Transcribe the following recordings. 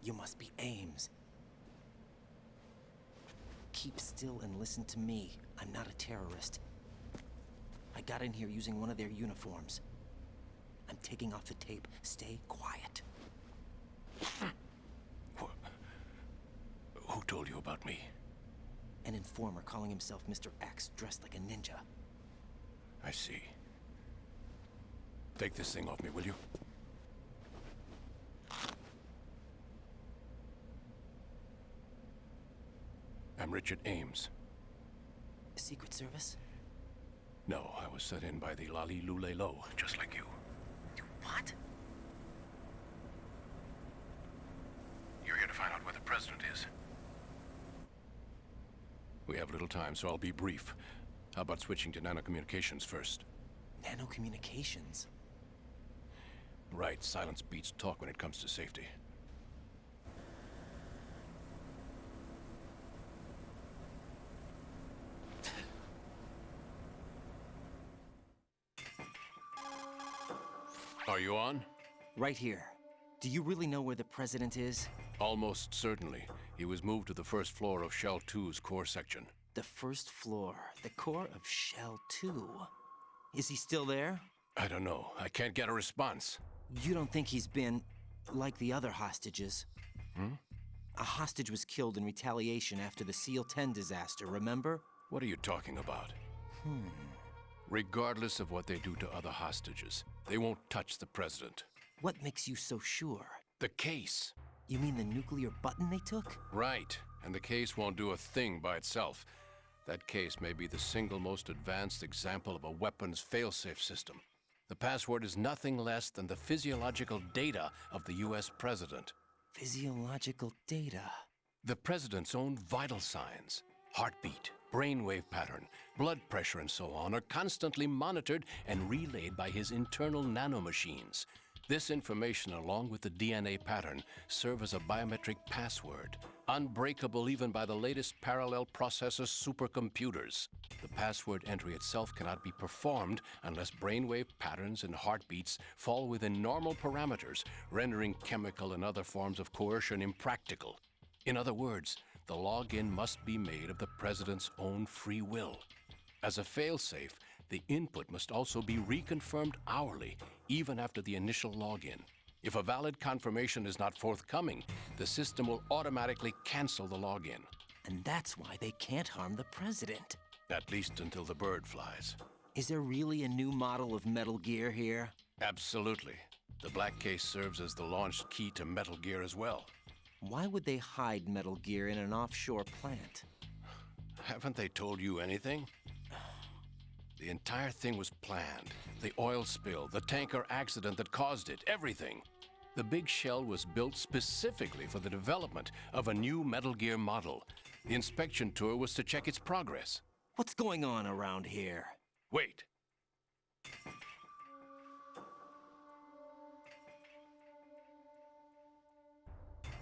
You must be Ames. Keep still and listen to me. I'm not a terrorist. I got in here using one of their uniforms. I'm taking off the tape. Stay quiet. Who told you about me? An informer calling himself Mr. X, dressed like a ninja. I see. Take this thing off me, will you? I'm Richard Ames. Secret Service? No, I was sent in by the Lali Lule Lo, just like you. What? You're here to find out where the president is. We have little time, so I'll be brief. How about switching to nanocommunications first? Nanocommunications? Right, silence beats talk when it comes to safety. Are you on? Right here. Do you really know where the president is? Almost certainly. He was moved to the first floor of Shell 2's core section. The first floor, the core of Shell 2. Is he still there? I don't know. I can't get a response. You don't think he's been like the other hostages? A hostage was killed in retaliation after the SEAL 10 disaster, remember? What are you talking about? Regardless of what they do to other hostages, they won't touch the president. What makes you so sure? The case. You mean the nuclear button they took? Right. And the case won't do a thing by itself. That case may be the single most advanced example of a weapons failsafe system. The password is nothing less than the physiological data of the US president. Physiological data? The president's own vital signs, heartbeat, brainwave pattern, blood pressure, and so on, are constantly monitored and relayed by his internal nanomachines. This information, along with the DNA pattern, serve as a biometric password, unbreakable even by the latest parallel processor supercomputers. The password entry itself cannot be performed unless brainwave patterns and heartbeats fall within normal parameters, rendering chemical and other forms of coercion impractical. In other words, the login must be made of the president's own free will. As a failsafe, the input must also be reconfirmed hourly, even after the initial login. If a valid confirmation is not forthcoming, the system will automatically cancel the login. And that's why they can't harm the president. At least until the bird flies. Is there really a new model of Metal Gear here? Absolutely. The black case serves as the launch key to Metal Gear as well. Why would they hide Metal Gear in an offshore plant? Haven't they told you anything? The entire thing was planned. The oil spill, the tanker accident that caused it, everything. The big shell was built specifically for the development of a new Metal Gear model. The inspection tour was to check its progress. What's going on around here? Wait.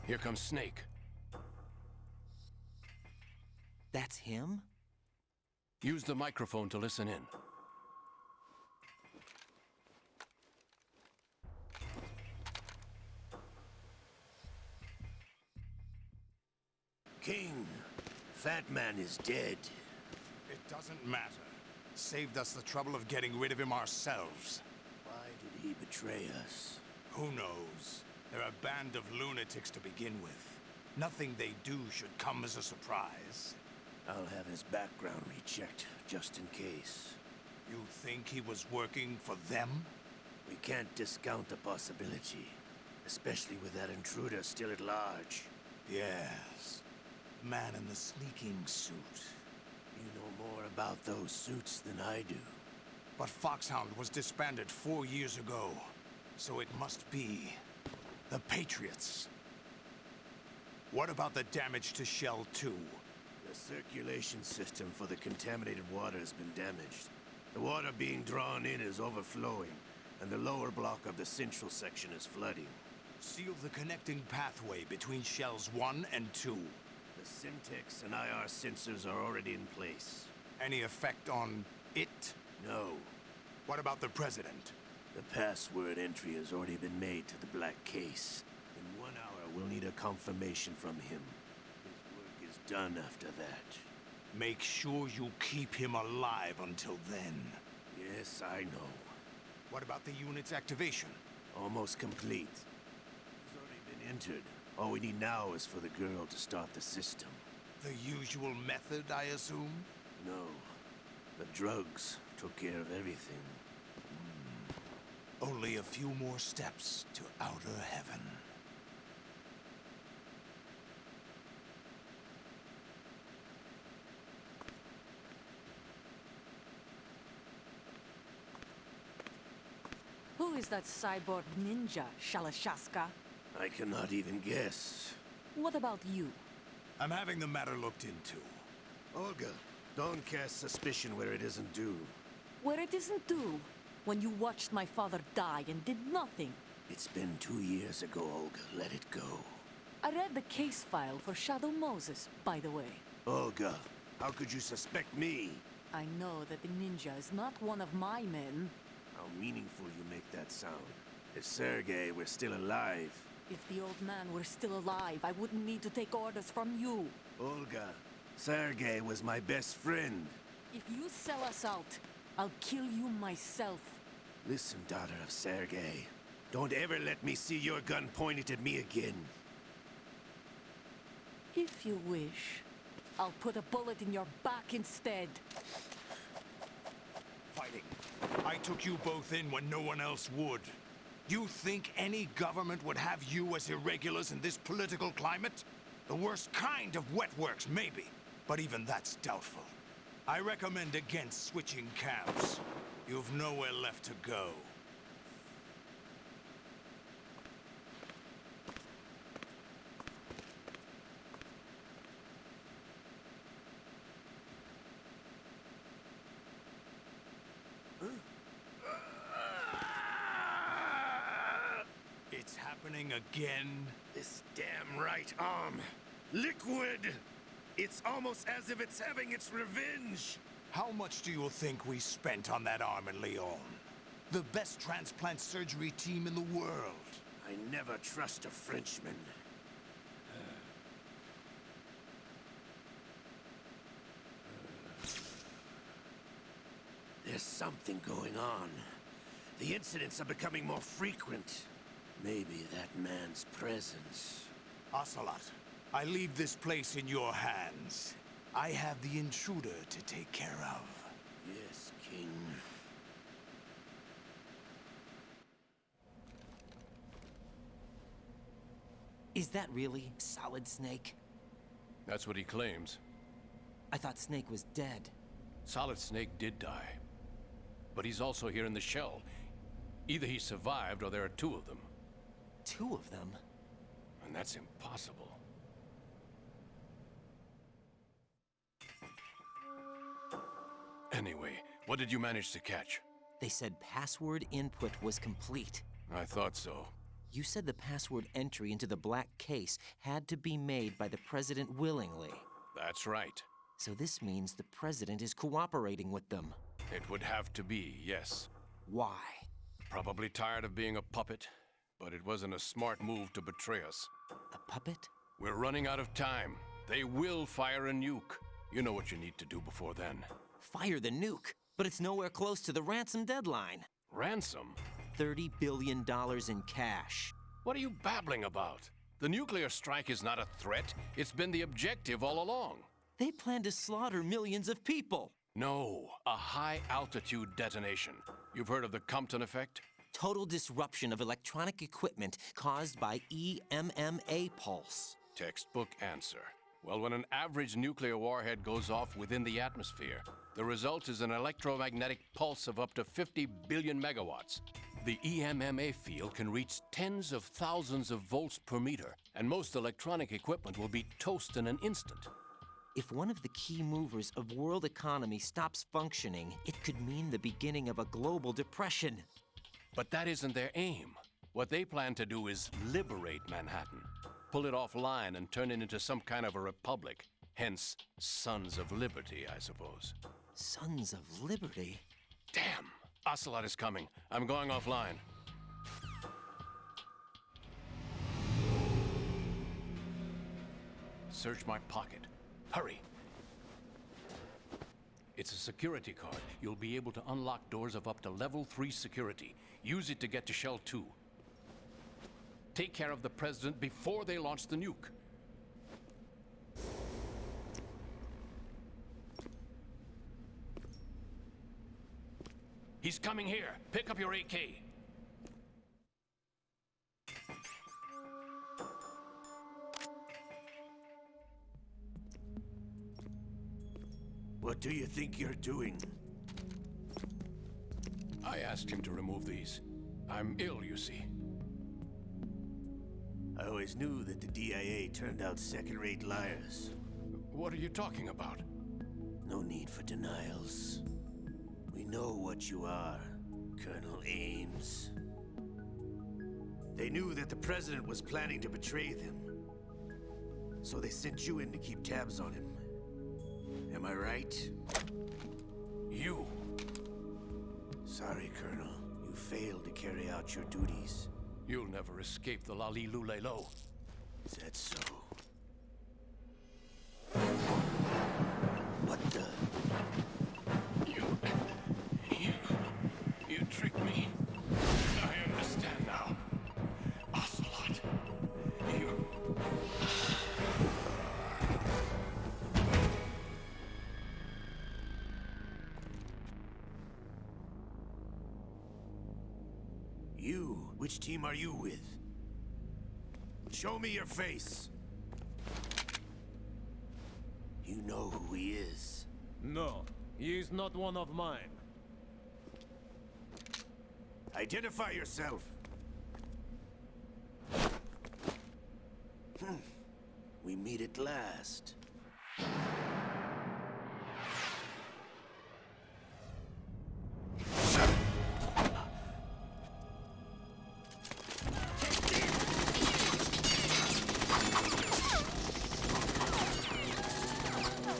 Here comes Snake. That's him? Use the microphone to listen in. King, Fat Man is dead. It doesn't matter. Saved us the trouble of getting rid of him ourselves. Why did he betray us? Who knows? They're a band of lunatics to begin with. Nothing they do should come as a surprise. I'll have his background rechecked, just in case. You think he was working for them? We can't discount the possibility, especially with that intruder still at large. Yes. Man in the sneaking suit. You know more about those suits than I do. But Foxhound was disbanded 4 years ago, so it must be the Patriots. What about the damage to Shell 2? The circulation system for the contaminated water has been damaged. The water being drawn in is overflowing, and the lower block of the central section is flooding. Seal the connecting pathway between Shells 1 and 2. The Syntex and IR sensors are already in place. Any effect on it? No. What about the President? The password entry has already been made to the black case. In 1 hour, we'll need a confirmation from him. His work is done after that. Make sure you keep him alive until then. Yes, I know. What about the unit's activation? Almost complete. He's already been entered. All we need now is for the girl to start the system. The usual method, I assume? No. The drugs took care of everything. Only a few more steps to outer heaven. Who is that cyborg ninja, Shalashaska? I cannot even guess. What about you? I'm having the matter looked into. Olga, don't cast suspicion where it isn't due. Where it isn't due, when you watched my father die and did nothing. It's been 2 years ago, Olga. Let it go. I read the case file for Shadow Moses, by the way. Olga, how could you suspect me? I know that the ninja is not one of my men. How meaningful you make that sound. If Sergei were still alive... If the old man were still alive, I wouldn't need to take orders from you. Olga, Sergei was my best friend. If you sell us out, I'll kill you myself. Listen, daughter of Sergei. Don't ever let me see your gun pointed at me again. If you wish, I'll put a bullet in your back instead. Fighting. I took you both in when no one else would. You think any government would have you as irregulars in this political climate? The worst kind of wet works, maybe. But even that's doubtful. I recommend against switching camps. You've nowhere left to go. It's happening again. This damn right arm. Liquid! It's almost as if it's having its revenge. How much do you think we spent on that arm in Lyon? The best transplant surgery team in the world. I never trust a Frenchman. There's something going on. The incidents are becoming more frequent. Maybe that man's presence. Ocelot, I leave this place in your hands. I have the intruder to take care of. Yes, King. Is that really Solid Snake? That's what he claims. I thought Snake was dead. Solid Snake did die. But he's also here in the shell. Either he survived or there are two of them. Two of them? And that's impossible. Anyway, what did you manage to catch? They said password input was complete. I thought so. You said the password entry into the black case had to be made by the president willingly. That's right. So this means the president is cooperating with them. It would have to be, yes. Why? Probably tired of being a puppet, but it wasn't a smart move to betray us. A puppet? We're running out of time. They will fire a nuke. You know what you need to do before then. Fire the nuke, but it's nowhere close to the ransom deadline. Ransom? $30 billion in cash. What are you babbling about? The nuclear strike is not a threat. It's been the objective all along. They plan to slaughter millions of people. No, a high-altitude detonation. You've heard of the Compton effect? Total disruption of electronic equipment caused by EMMA pulse. Textbook answer. Well, when an average nuclear warhead goes off within the atmosphere, the result is an electromagnetic pulse of up to 50 billion megawatts. The EMMA field can reach tens of thousands of volts per meter, and most electronic equipment will be toast in an instant. If one of the key movers of world economy stops functioning, it could mean the beginning of a global depression. But that isn't their aim. What they plan to do is liberate Manhattan. Pull it offline and turn it into some kind of a republic. Hence, Sons of Liberty, I suppose. Sons of Liberty? Damn! Ocelot is coming. I'm going offline. search my pocket. Hurry. It's a security card. You'll be able to unlock doors of up to level 3 security. Use it to get to Shell 2. Take care of the President before they launch the nuke. He's coming here. Pick up your AK. What do you think you're doing? I asked him to remove these. I'm ill, you see. I always knew that the DIA turned out second-rate liars. What are you talking about? No need for denials. We know what you are, Colonel Ames. They knew that the President was planning to betray them. So they sent you in to keep tabs on him. Am I right? You. Sorry, Colonel. You failed to carry out your duties. You'll never escape the Lali Lulelo. Is that so? What the? You tricked me. I understand now. Ocelot. You... You? Which team are you with? Show me your face. You know who he is. No, he is not one of mine. Identify yourself. We meet at last.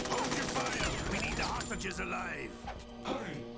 Hold your fire! We need the hostages alive! Hurry!